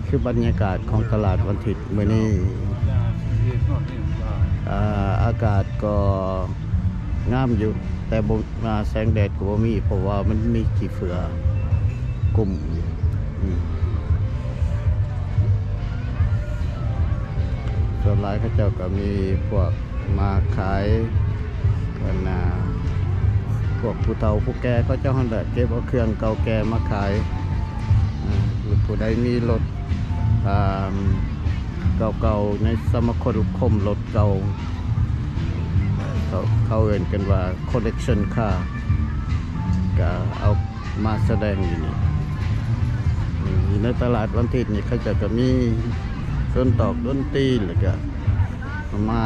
คือบรรยากาศของตลาดวันอาทิตย์มื้อนี้อากาศก็งามอยู่แต่บ่มาแสงแดดก็บ่มีเพราะว่ามันมีขี้เฟือกลุ่มส่วนหลายเขาเจ้าก็มีพวกมาขายกันพวกผู้เฒ่าผู้แก่เขาเจ้าหั่นแหละเก็บเอาเครื่องเก่าแก่มาขายหรือผู้ใดมีรถเก่าๆในสมาคมรถเก่าเขาเอ่ยกันว่า collection car ก็เอามาแสดงอยู่นี่ในตลาดวันอาทิตย์นี่เขาจะมีดนตรีแล้วก็มา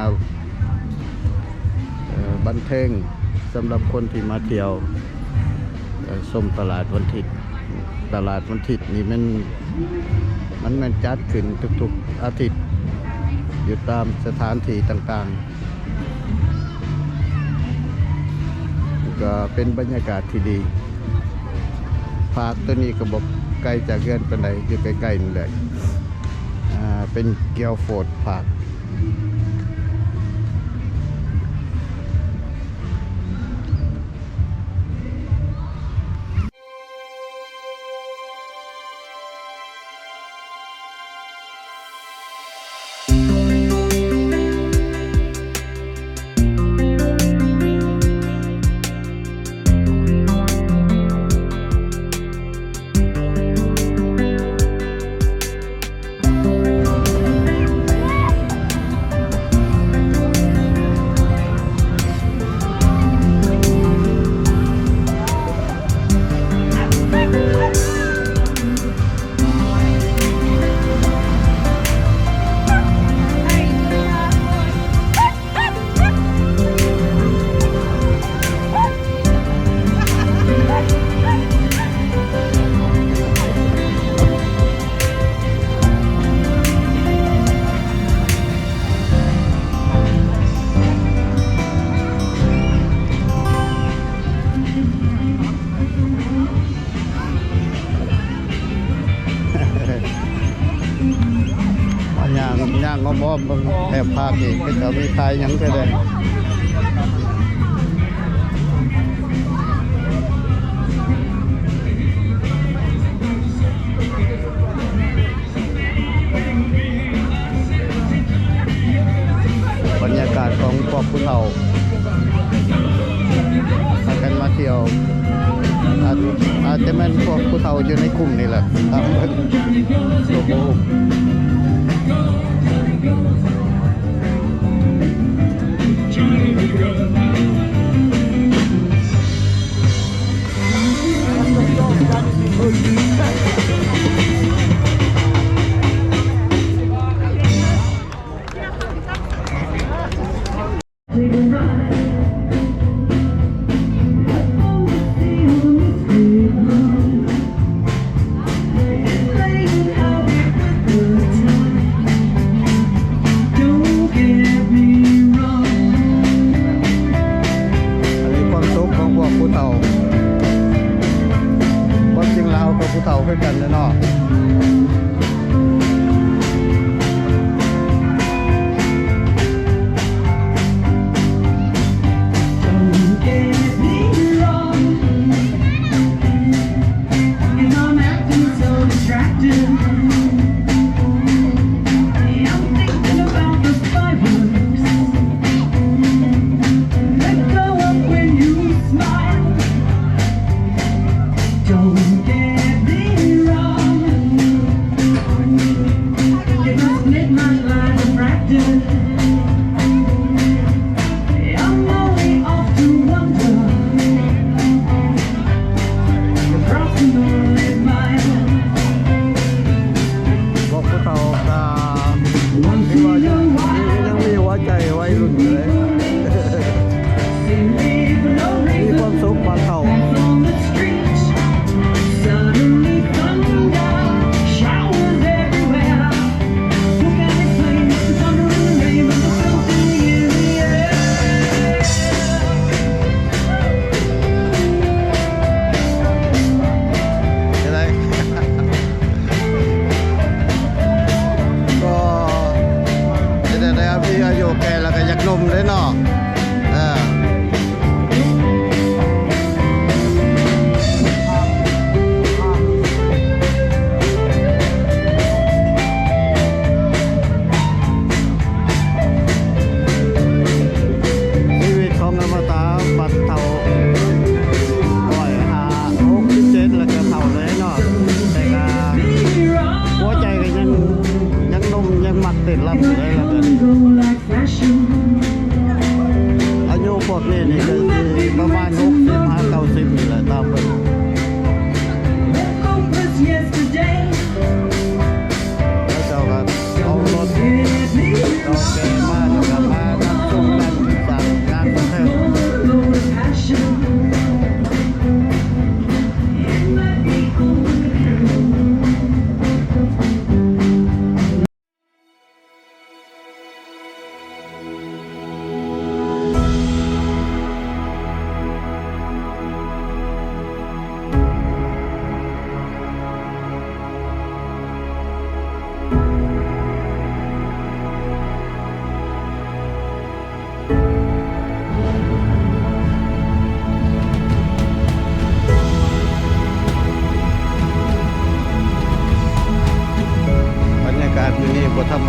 บันเทิงสำหรับคนที่มาเที่ยวชมตลาดวันอาทิตย์ตลาดวันอาทิตย์นี่มันจัดขึ้นทุกๆอาทิตย์อยู่ตามสถานที่ต่างๆก็เป็นบรรยากาศที่ดีพาร์คตัวนี้ก็บอกไกลจากเรือนปานใดอยู่ใกล้ๆนี่แหละเป็นเกียวโฟร์ดพาร์คย่างงอมแอบพาอีกก็มีใครยังก็ได้บรรยากาศของพวกผู้เฒ่าพากันมาเที่ยวอาจจะเป็นพวกผู้เฒ่าอยู่ในกลุ่มนี่แหละตามเพิ่นโลโก้ ผู้เฒ่าคือกันเนาะ บ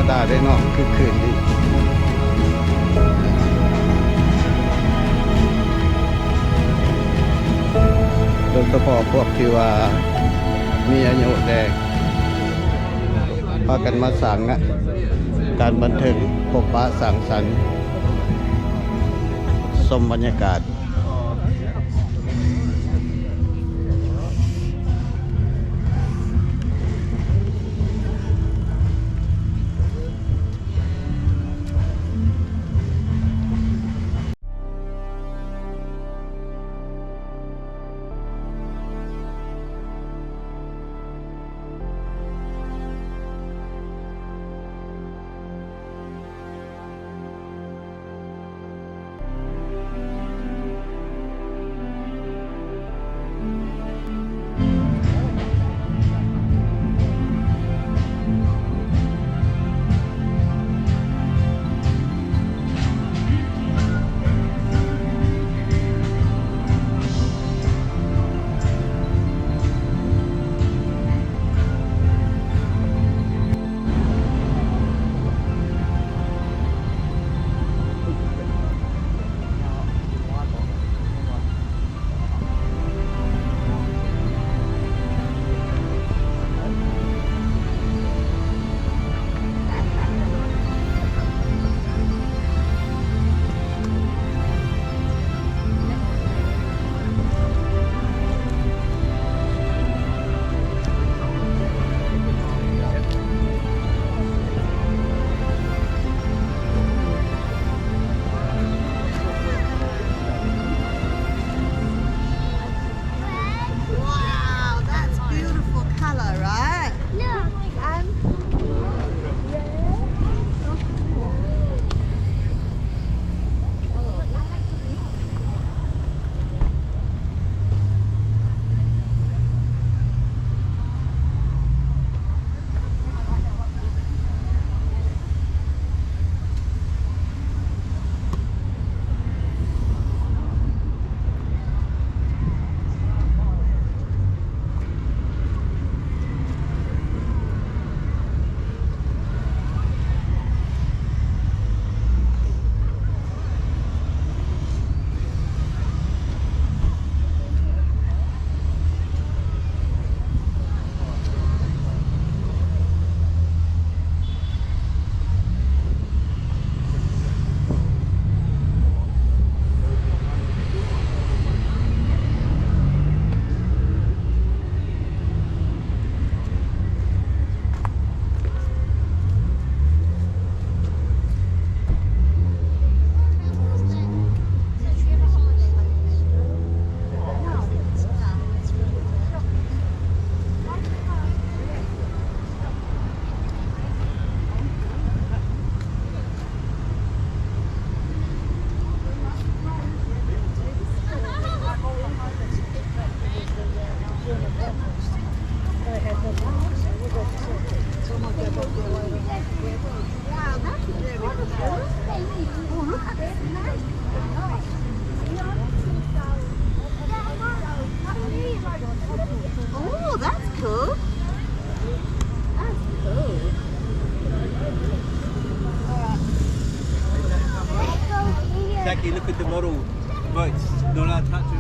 ดาได้เนาะคือคืนดีโดยเฉพาะพวกที่ว่ามีอายุแดงพากันมาสั่งอะการบันเทิงพบปะสังสรรค์ชมบรรยากาศJackie, look at the model boats. Not allowed to touch it.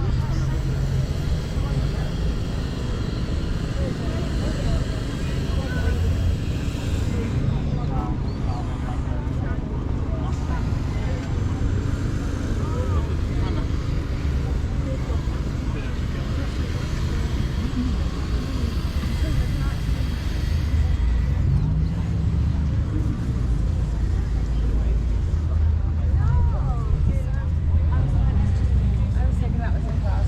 I was thinking that was in class.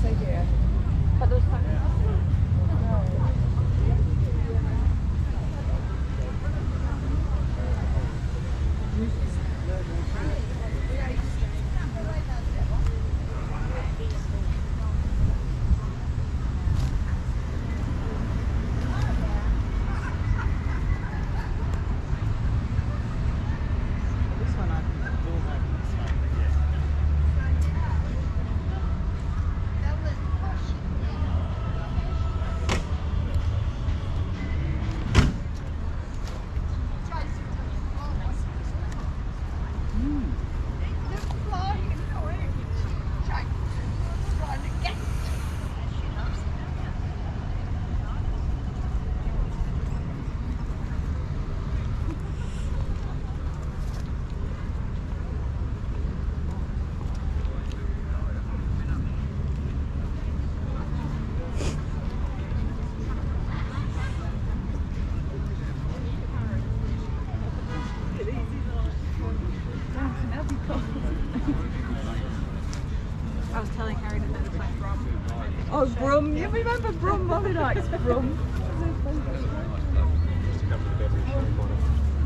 remember Brum. Mommy likes Brum.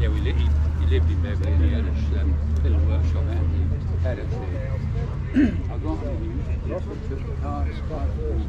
Yeah, he lived in Beverly. He had a little workshop out in paddock there. I got him. Took the car, started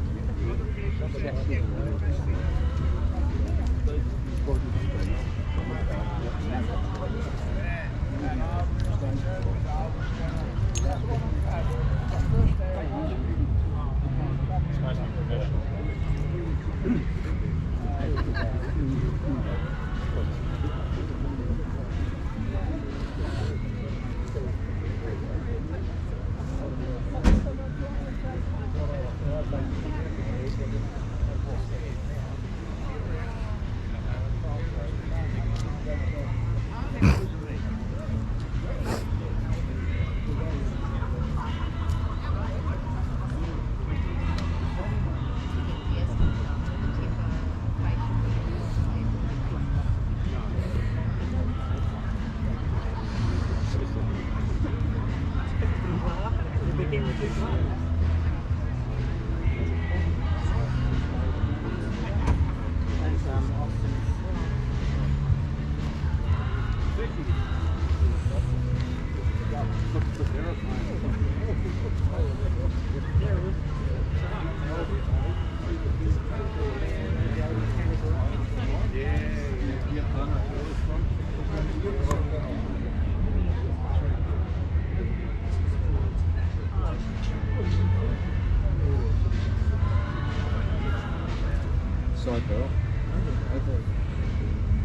Side barrel.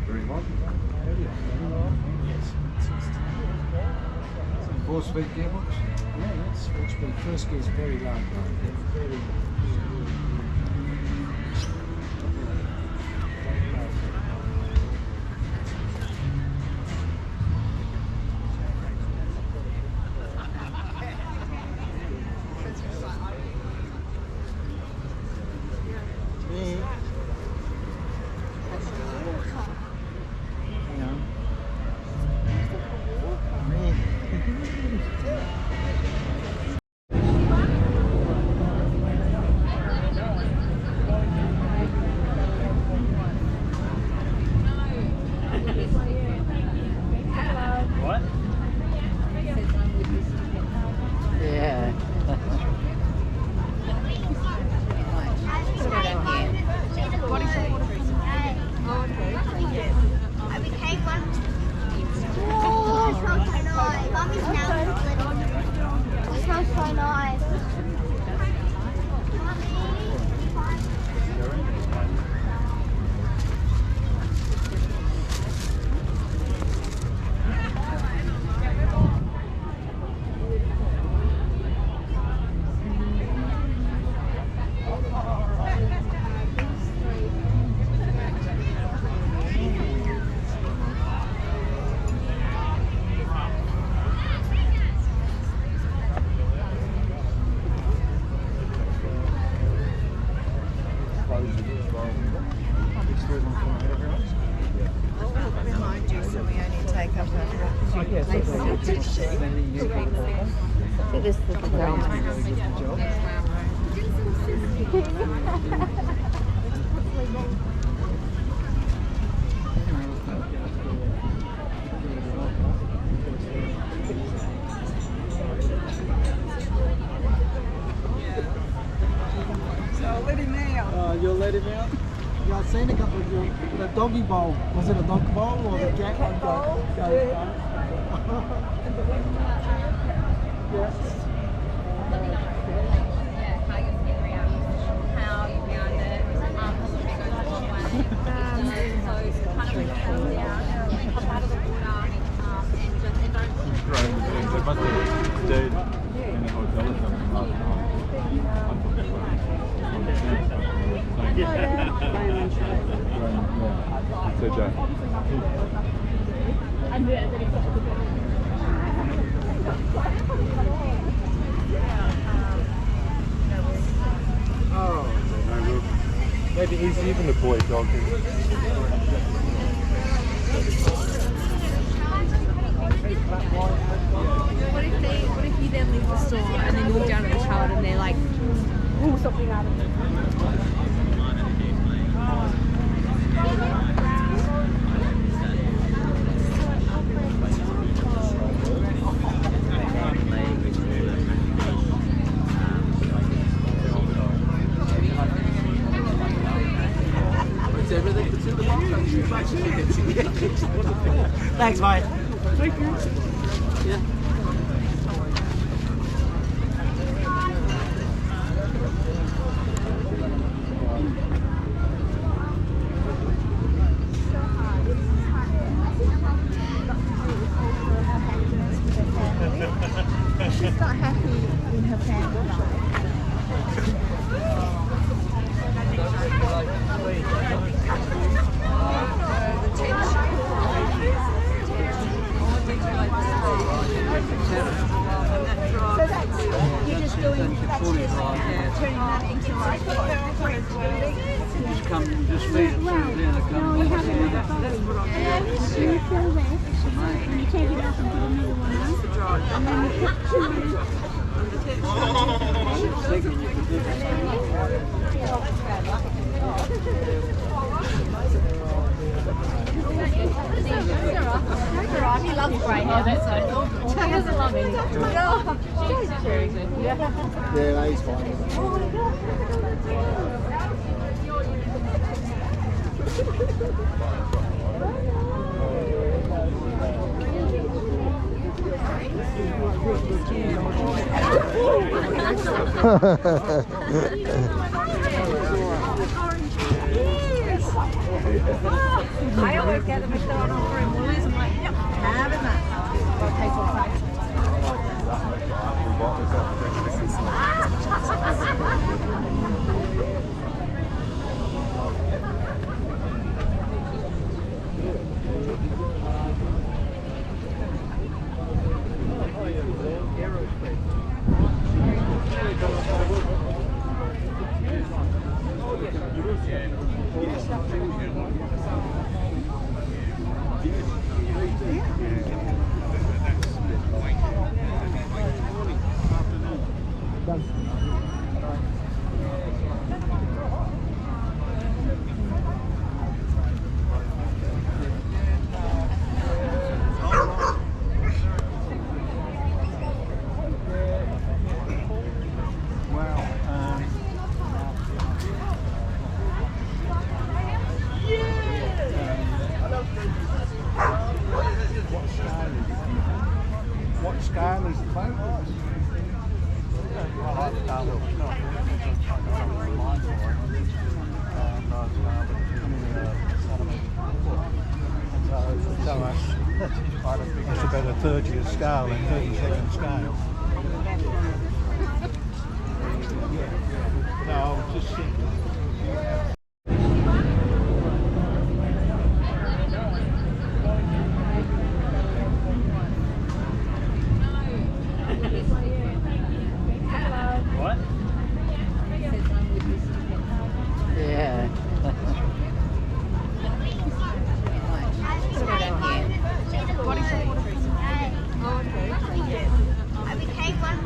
Very hot. 4-speed gearbox? Yeah, it's 4-speed. First gear is very low. Very Yeah. I became one. Oh, it smells so nice. Mommy's now it smells so nice. Remind you, so we only take up This is the So let him out. you'll let him out? Yeah, I've seen a couple of you. The doggy bowl. Was it a dog bowl or the cat bowl? There must have stayed in a hotel or something last night. So Jack. Oh, maybe he's even a boy dog. What if you then leave the store and then you look down at the child and they're like, pull something out of it? Is everything that's in the box? I'm sure bags of tickets. Thanks, mate. Yeah. She's not happy in her family life. So that's, you're just doing, that's just turning that into like Just come, just feed it through there and come. no, you have another bottle. So you fill this, and you take it off and put another one on, and then you put two He loves greyhound. He doesn't love any. She's very good. Yeah, he's fine. I always get the McDonald's and Woolies. I'm like, yep, having that. Got to taste all What scale is the boat? I like the colour. It's about a 30th scale and 32nd scale. No, I was just thinking. Yeah. I became one.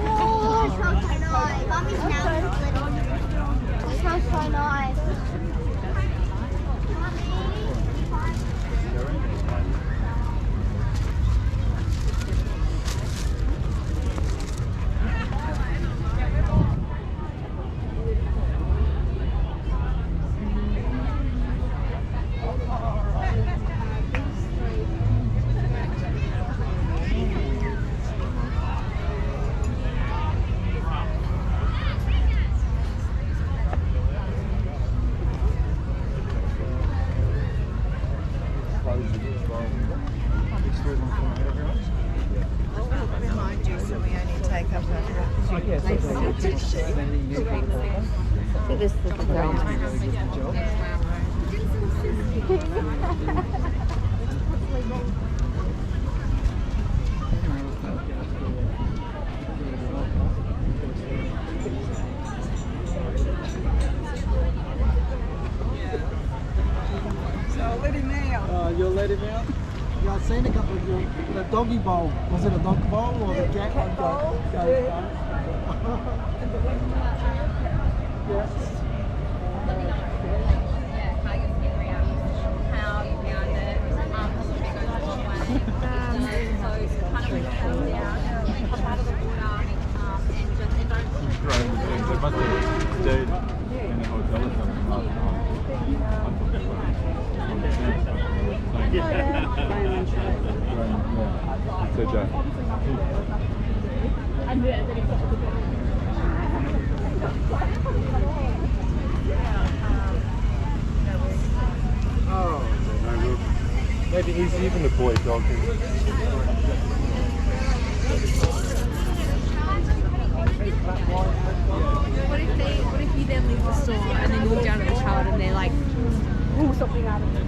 Oh, it smells so nice. Mummy's now little. It smells so nice. Remind you, so we only take up So let him out. You'll let him out? Yeah, I've seen a couple of you. The doggy bowl. Was it a dog bowl or the cat one? They must have stayed in a hotel or something last night. Said that. Maybe he's even a boy dog. What if you then leave the store and then you look down at the child and they're like, pull something out of it?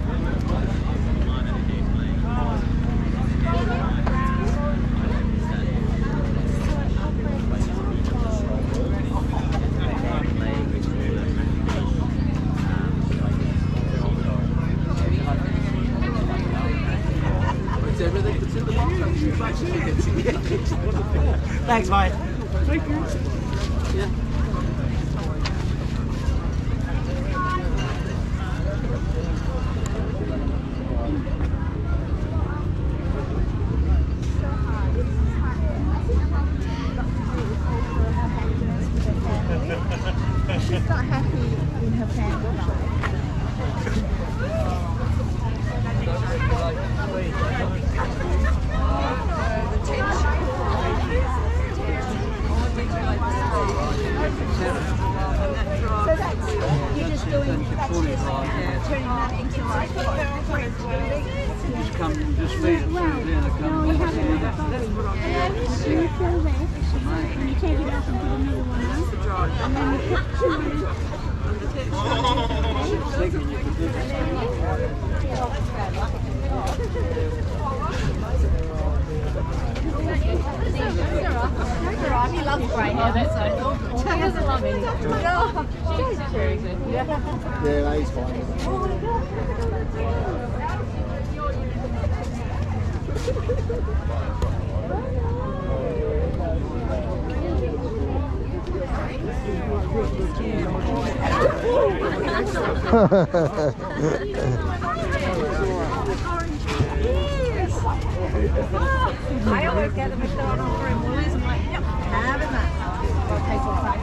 Thanks, mate. Thank you. Yeah. She's not happy in her family life. So that's, you're just doing, that's just turning that into like Just come, just feed it through there and it comes. no, you have another bottle. You fill this, and you take it off and put another one on, and then you put two in. He loves grey hair, that's so cool. He doesn't love anything. No, she's very good. Yeah, he's fine. I always get a McDonald's or in Woolies. I'm like, yep, having that. I'll take one back.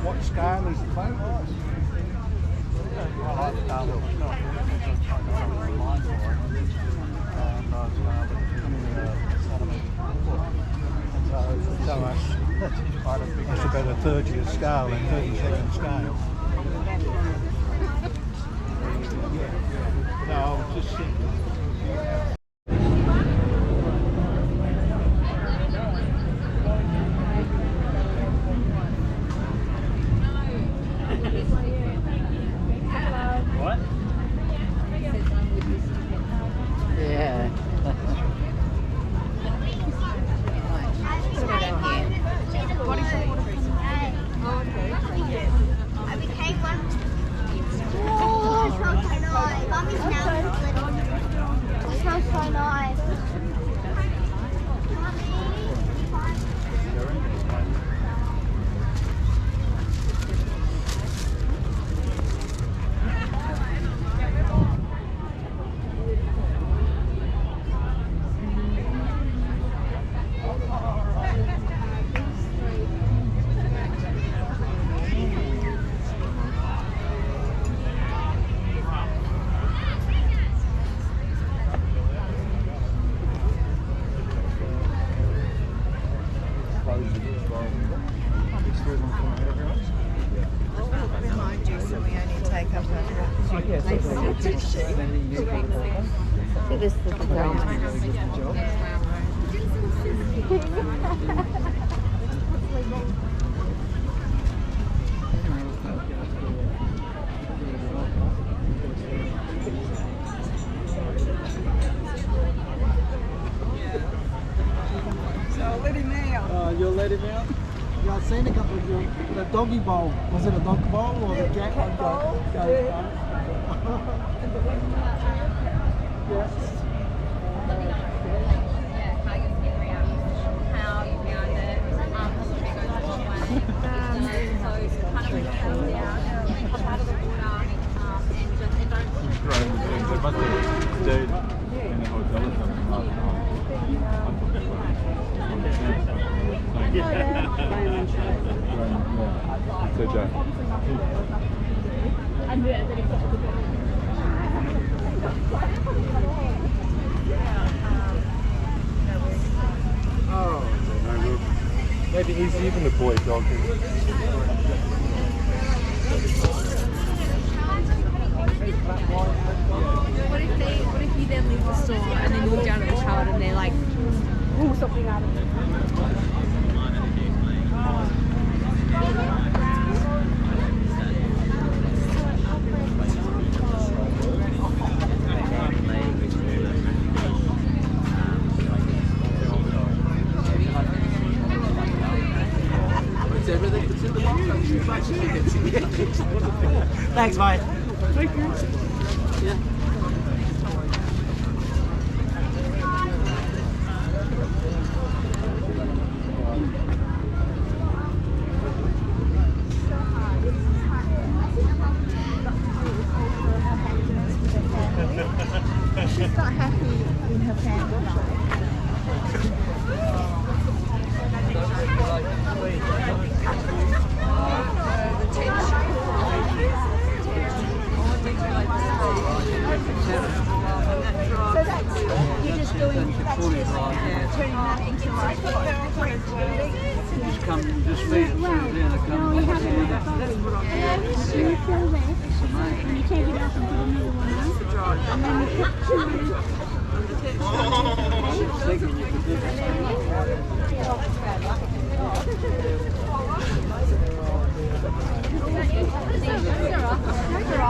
What scale is the boat? I like the colour. It's not line for it. That's about a 30th scale and 32nd scale. No, I was just thinking. Yeah. I became one. Oh, it smells so nice. Mommy's now it smells so nice. Remind you, so we only take up a sheet. See this little girl. You'll let him out? Yeah, I've seen a couple of you. The doggy bowl. Was it a dog bowl or the cat bowl? They must have stayed in a hotel or something last night. I forget what it was. Maybe he's even the boy dog. What if you then leave the store and then walk down to the child and they're like, pull something out of it? Thanks, mate. Thank you. Yeah. She's not happy in her family So that's, you're just doing, that's just turning that into like, Just come, just feed it through there and come. you have it with a bottle. So you fill this, and you take it off and put another one on, and then you put two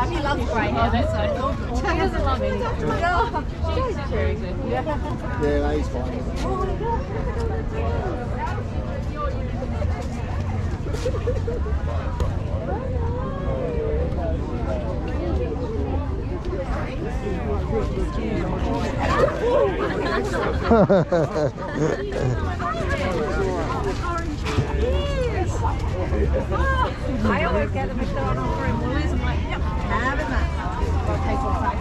He loves grey hair, that's so. He doesn't love anything. No, she's very good. Yeah, that is fine. I always get the McDonald's or in Woolies. I'm like, yep, having that. I'll take one back.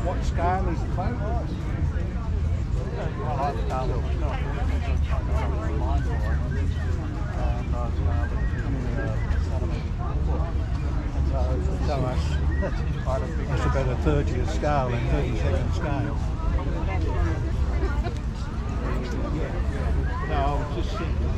What scale is the boat? It's about a 30th scale and 32nd scale. No, I was just thinking.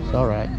It's all right.